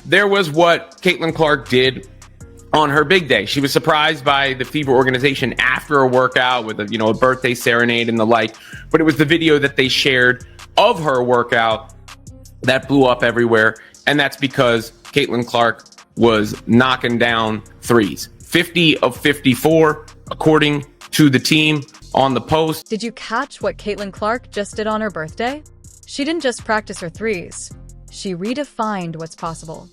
There was what Caitlin Clark did on her big day. She was surprised by the FIBA organization after a workout with a birthday serenade and the like, but it was the video that they shared of her workout that blew up everywhere, and that's because Caitlin Clark was knocking down threes. 50 of 54, according to the team on the post. Did you catch what Caitlin Clark just did on her birthday? She didn't just practice her threes. She redefined what's possible.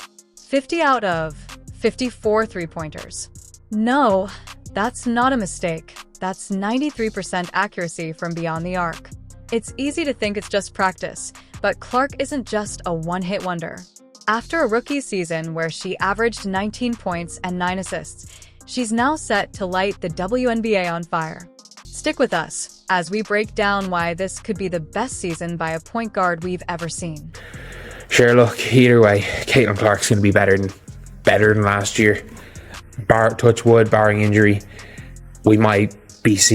50 out of 54 three-pointers. No, that's not a mistake. That's 93% accuracy from beyond the arc. It's easy to think it's just practice, but Clark isn't just a one-hit wonder. After a rookie season where she averaged 19 points and 9 assists, she's now set to light the WNBA on fire. Stick with us as we break down why this could be the best season by a point guard we've ever seen. Sure, look, either way, Caitlin Clark's going to be better than last year. Touch wood, barring injury, it's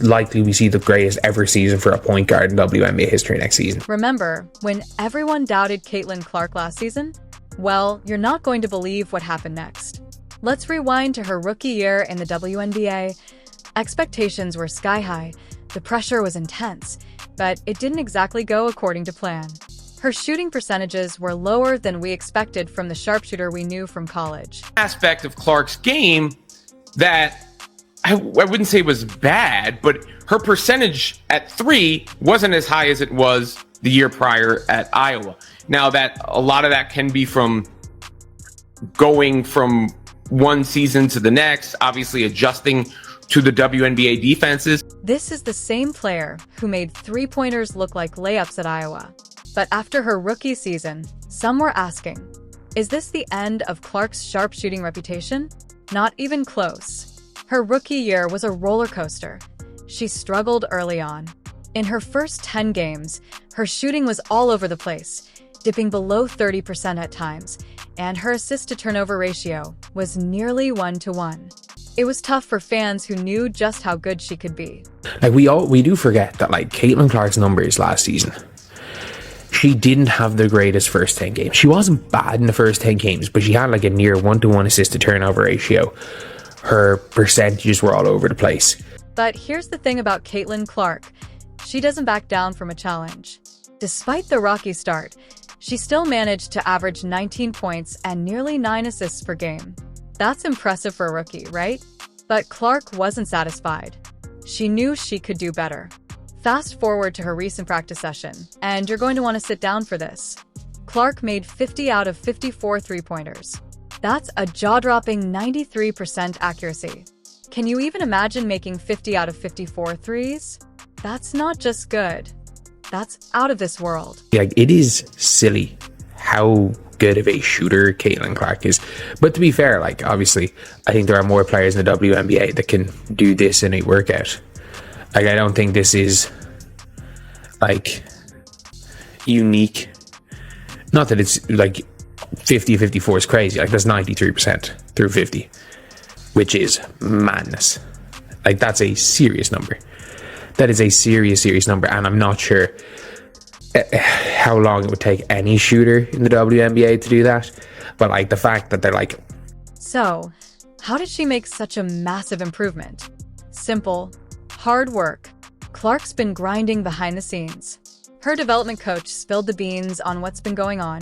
likely we see the greatest ever season for a point guard in WNBA history next season. Remember when everyone doubted Caitlin Clark last season? Well, you're not going to believe what happened next. Let's rewind to her rookie year in the WNBA. Expectations were sky high, the pressure was intense, but it didn't exactly go according to plan. Her shooting percentages were lower than we expected from the sharpshooter we knew from college. Aspect of Clark's game that I wouldn't say was bad, but her percentage at three wasn't as high as it was the year prior at Iowa. Now, that a lot of that can be from going from one season to the next, obviously adjusting to the WNBA defenses. This is the same player who made three-pointers look like layups at Iowa. But after her rookie season, some were asking, is this the end of Clark's sharpshooting reputation? Not even close. Her rookie year was a roller coaster. She struggled early on. In her first 10 games, her shooting was all over the place, dipping below 30% at times, and her assist-to-turnover ratio was nearly 1-to-1. It was tough for fans who knew just how good she could be. We do forget that Caitlin Clark's numbers last season, she didn't have the greatest first 10 games. She wasn't bad in the first 10 games, but she had a near 1-to-1 assist-to-turnover ratio. Her percentages were all over the place. But here's the thing about Caitlin Clark. She doesn't back down from a challenge. Despite the rocky start, she still managed to average 19 points and nearly 9 assists per game. That's impressive for a rookie, right? But Clark wasn't satisfied. She knew she could do better. Fast forward to her recent practice session, and you're going to want to sit down for this. Clark made 50 out of 54 three-pointers. That's a jaw-dropping 93% accuracy. Can you even imagine making 50 out of 54 threes? That's not just good. That's out of this world. It is silly how good of a shooter Caitlin Clark is. But to be fair, obviously, I think there are more players in the WNBA that can do this in a workout. I don't think this is, unique. Not that it's, 50-54 is crazy. That's 93% through 50, which is madness. That's a serious number. That is a serious number, and I'm not sure how long it would take any shooter in the WNBA to do that. But the fact that they're So, how did she make such a massive improvement? Simple. Hard work. Clark's been grinding behind the scenes. Her development coach spilled the beans on what's been going on,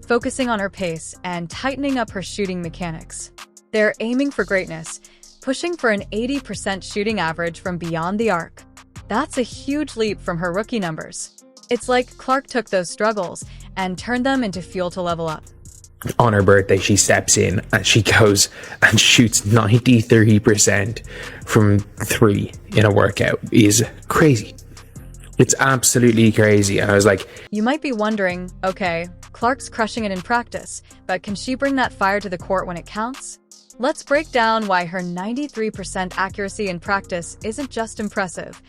focusing on her pace and tightening up her shooting mechanics. They're aiming for greatness, pushing for an 80% shooting average from beyond the arc. That's a huge leap from her rookie numbers. It's like Clark took those struggles and turned them into fuel to level up. On her birthday, she steps in and she goes and shoots 93% from three in a workout. Is crazy. It's absolutely crazy. And I was like, you might be wondering, okay, Clark's crushing it in practice, but can she bring that fire to the court when it counts? Let's break down why her 93% accuracy in practice isn't just impressive.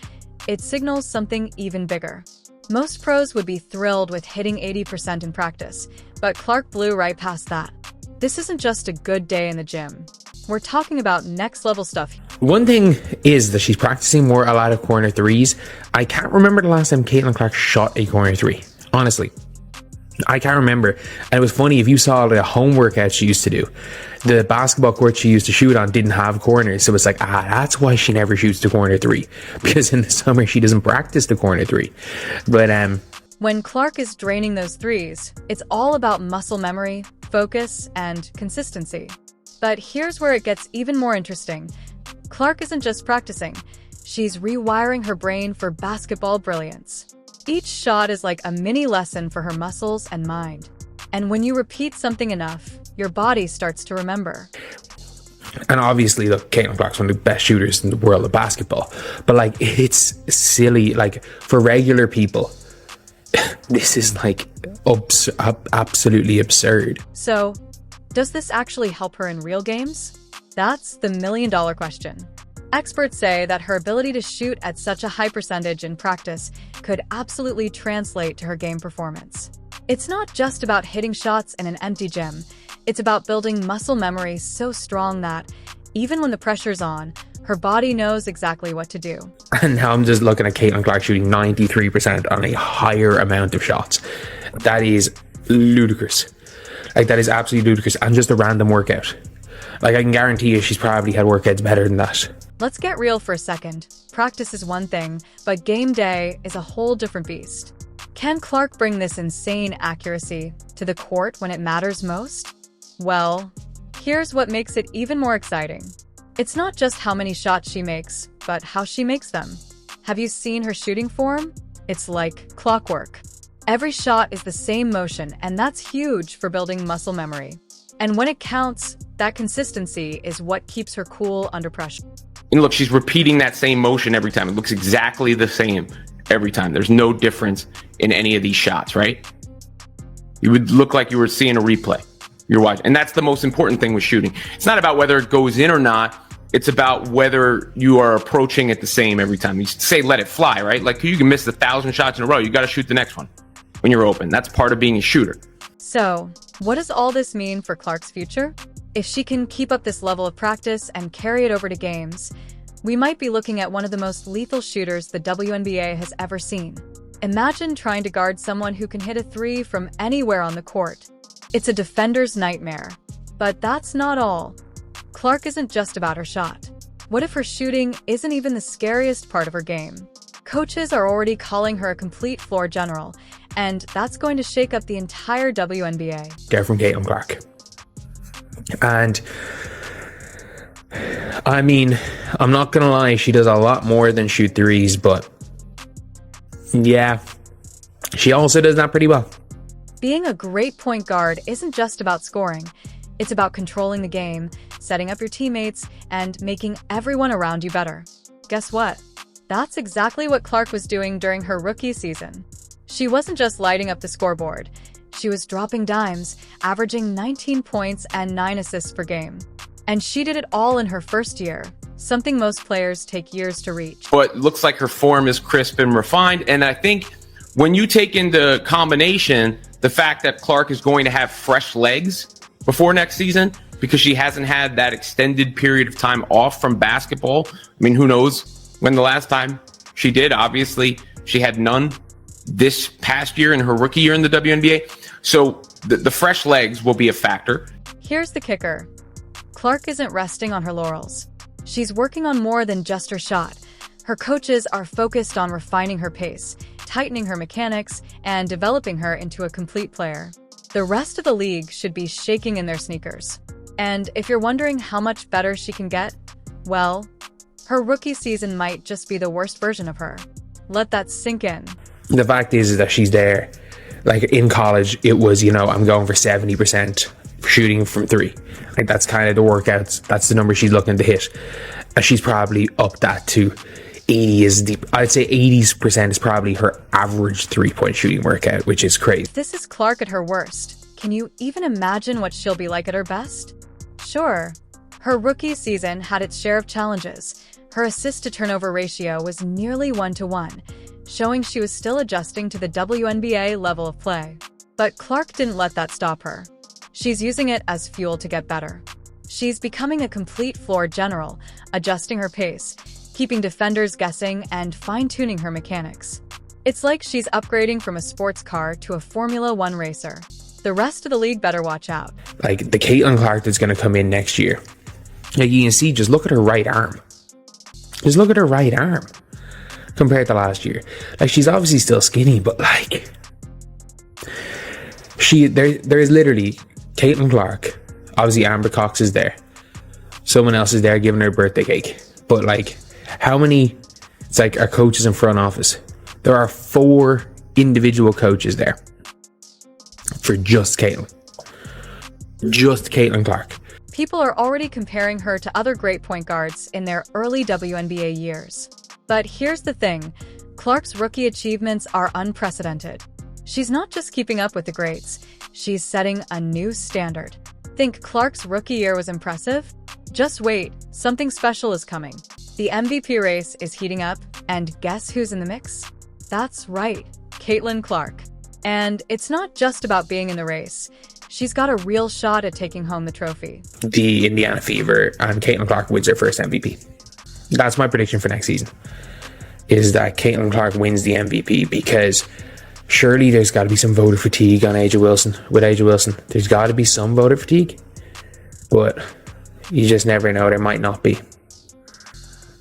It signals something even bigger. Most pros would be thrilled with hitting 80% in practice, but Clark blew right past that. This isn't just a good day in the gym. We're talking about next-level stuff. One thing is that she's practicing a lot of corner threes. I can't remember the last time Caitlin Clark shot a corner three. Honestly, I can't remember. And it was funny, if you saw the home workout she used to do, the basketball court she used to shoot on didn't have corners. So it's like, that's why she never shoots the corner three. Because in the summer, she doesn't practice the corner three. But when Clark is draining those threes, it's all about muscle memory, focus, and consistency. But here's where it gets even more interesting. Clark isn't just practicing. She's rewiring her brain for basketball brilliance. Each shot is like a mini lesson for her muscles and mind. And when you repeat something enough, your body starts to remember. And obviously, look, Caitlin Clark's one of the best shooters in the world of basketball. But like, it's silly. Like, for regular people, this is like absolutely absurd. So, does this actually help her in real games? That's the million-dollar question. Experts say that her ability to shoot at such a high percentage in practice could absolutely translate to her game performance. It's not just about hitting shots in an empty gym. It's about building muscle memory so strong that, even when the pressure's on, her body knows exactly what to do. And now I'm just looking at Caitlin Clark shooting 93% on a higher amount of shots. That is ludicrous. Like, that is absolutely ludicrous. And just a random workout. Like, I can guarantee you she's probably had workouts better than that. Let's get real for a second. Practice is one thing, but game day is a whole different beast. Can Clark bring this insane accuracy to the court when it matters most? Well, here's what makes it even more exciting. It's not just how many shots she makes, but how she makes them. Have you seen her shooting form? It's like clockwork. Every shot is the same motion, and that's huge for building muscle memory. And when it counts, that consistency is what keeps her cool under pressure. And look, she's repeating that same motion every time. It looks exactly the same every time. There's no difference in any of these shots, right? You would look like you were seeing a replay. You're watching. And that's the most important thing with shooting. It's not about whether it goes in or not. It's about whether you are approaching it the same every time. You say, let it fly, right? Like, you can miss 1,000 shots in a row. You got to shoot the next one when you're open. That's part of being a shooter. So, what does all this mean for Clark's future? If she can keep up this level of practice and carry it over to games, we might be looking at one of the most lethal shooters the WNBA has ever seen. Imagine trying to guard someone who can hit a three from anywhere on the court. It's a defender's nightmare. But that's not all. Clark isn't just about her shot. What if her shooting isn't even the scariest part of her game? Coaches are already calling her a complete floor general, and that's going to shake up the entire WNBA. They're from Caitlin Clark. And I mean, I'm not gonna lie, she does a lot more than shoot threes, but yeah, she also does that pretty well. Being a great point guard isn't just about scoring. It's about controlling the game, setting up your teammates, and making everyone around you better. Guess what? That's exactly what Clark was doing during her rookie season. She wasn't just lighting up the scoreboard. She was dropping dimes, averaging 19 points and 9 assists per game. And she did it all in her first year, something most players take years to reach. But it looks like her form is crisp and refined. And I think when you take into combination the fact that Clark is going to have fresh legs before next season, because she hasn't had that extended period of time off from basketball. I mean, who knows when the last time she did? Obviously, she had none this past year in her rookie year in the WNBA. So the fresh legs will be a factor. Here's the kicker. Clark isn't resting on her laurels. She's working on more than just her shot. Her coaches are focused on refining her pace, tightening her mechanics, and developing her into a complete player. The rest of the league should be shaking in their sneakers. And if you're wondering how much better she can get, well, her rookie season might just be the worst version of her. Let that sink in. The fact is that she's there. Like, in college, it was, I'm going for 70% shooting from three. Like, that's kind of the workouts. That's the number she's looking to hit. And she's probably up that to 80 is deep. I'd say 80% is probably her average 3-point shooting workout, which is crazy. This is Clark at her worst. Can you even imagine what she'll be like at her best? Sure. Her rookie season had its share of challenges. Her assist-to-turnover ratio was nearly 1-to-1, showing she was still adjusting to the WNBA level of play. But Clark didn't let that stop her. She's using it as fuel to get better. She's becoming a complete floor general, adjusting her pace, keeping defenders guessing, and fine-tuning her mechanics. It's like she's upgrading from a sports car to a Formula One racer. The rest of the league better watch out. Like, the Caitlin Clark that's going to come in next year. Like, you can see, just look at her right arm. Just look at her right arm compared to last year. Like, she's obviously still skinny, but like, there is literally Caitlin Clark. Obviously, Amber Cox is there. Someone else is there giving her a birthday cake. But like, how many? It's like our coaches in front office. There are 4 individual coaches there for just Caitlin. Just Caitlin Clark. People are already comparing her to other great point guards in their early WNBA years. But here's the thing, Clark's rookie achievements are unprecedented. She's not just keeping up with the greats, she's setting a new standard. Think Clark's rookie year was impressive? Just wait, something special is coming. The MVP race is heating up, and guess who's in the mix? That's right, Caitlin Clark. And it's not just about being in the race. She's got a real shot at taking home the trophy. The Indiana Fever and Caitlin Clark wins her first MVP. That's my prediction for next season, is that Caitlin Clark wins the MVP, because surely there's got to be some voter fatigue on A'ja Wilson. With A'ja Wilson, there's got to be some voter fatigue, but you just never know. There might not be.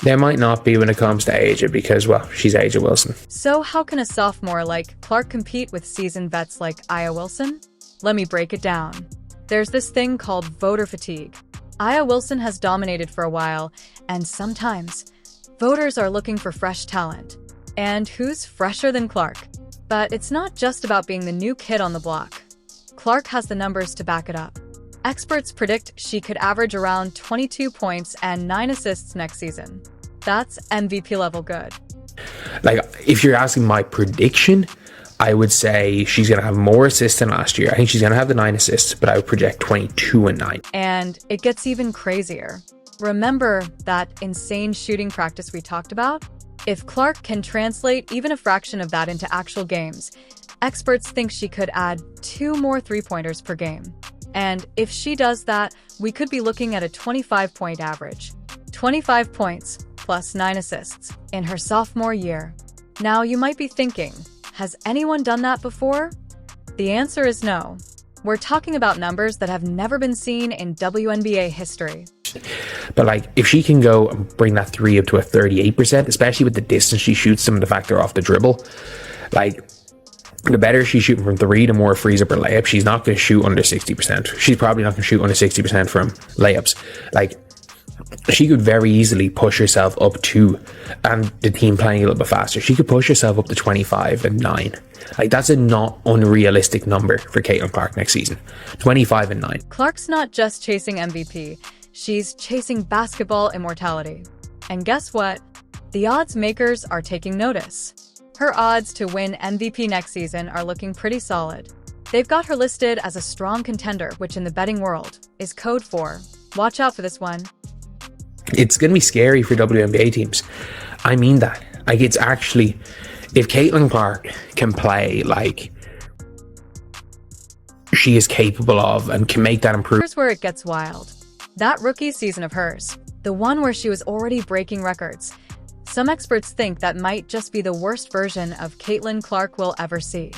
There might not be when it comes to A'ja, because, well, she's A'ja Wilson. So how can a sophomore like Clark compete with seasoned vets like A'ja Wilson? Let me break it down. There's this thing called voter fatigue. A'ja Wilson has dominated for a while, and sometimes voters are looking for fresh talent. And who's fresher than Clark? But it's not just about being the new kid on the block. Clark has the numbers to back it up. Experts predict she could average around 22 points and 9 assists next season. That's MVP level good. Like, if you're asking my prediction, I would say she's going to have more assists than last year. I think she's going to have the 9 assists, but I would project 22 and 9. And it gets even crazier. Remember that insane shooting practice we talked about? If Clark can translate even a fraction of that into actual games, experts think she could add 2 more 3-pointers per game. And if she does that, we could be looking at a 25-point average. 25 points plus 9 assists in her sophomore year. Now you might be thinking, has anyone done that before? The answer is no. We're talking about numbers that have never been seen in WNBA history. But like, if she can go and bring that 3 up to a 38%, especially with the distance she shoots them, the fact they're off the dribble, like, the better she's shooting from 3, the more frees up her layup. She's not going to shoot under 60%. She's probably not going to shoot under 60% from layups. Like, she could very easily push herself up to, and the team playing a little bit faster, she could push herself up to 25 and 9. Like, that's a not unrealistic number for Caitlin Clark next season. 25 and 9. Clark's not just chasing MVP. She's chasing basketball immortality. And guess what? The odds makers are taking notice. Her odds to win MVP next season are looking pretty solid. They've got her listed as a strong contender, which in the betting world is code for, watch out for this one. It's going to be scary for WNBA teams. I mean that. Like, it's actually, if Caitlin Clark can play like she is capable of and can make that improve. Here's where it gets wild. That rookie season of hers, the one where she was already breaking records, some experts think that might just be the worst version of Caitlin Clark we'll ever see.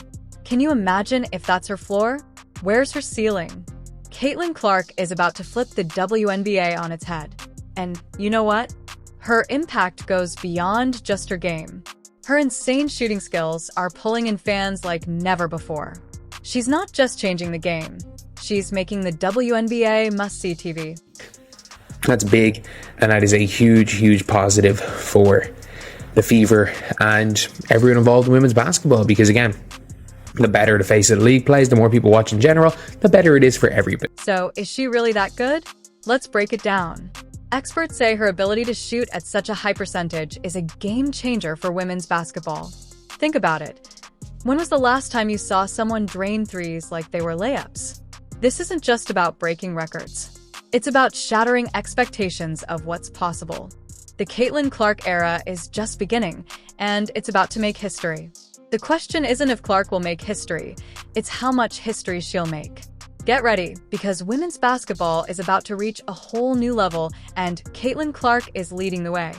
Can you imagine if that's her floor? Where's her ceiling? Caitlin Clark is about to flip the WNBA on its head. And you know what? Her impact goes beyond just her game. Her insane shooting skills are pulling in fans like never before. She's not just changing the game. She's making the WNBA must-see TV. That's big, and that is a huge, huge positive for the Fever and everyone involved in women's basketball, because again, the better the face of the league plays, the more people watch in general, the better it is for everybody. So, is she really that good? Let's break it down. Experts say her ability to shoot at such a high percentage is a game changer for women's basketball. Think about it. When was the last time you saw someone drain threes like they were layups? This isn't just about breaking records. It's about shattering expectations of what's possible. The Caitlin Clark era is just beginning, and it's about to make history. The question isn't if Clark will make history, it's how much history she'll make. Get ready, because women's basketball is about to reach a whole new level, and Caitlin Clark is leading the way.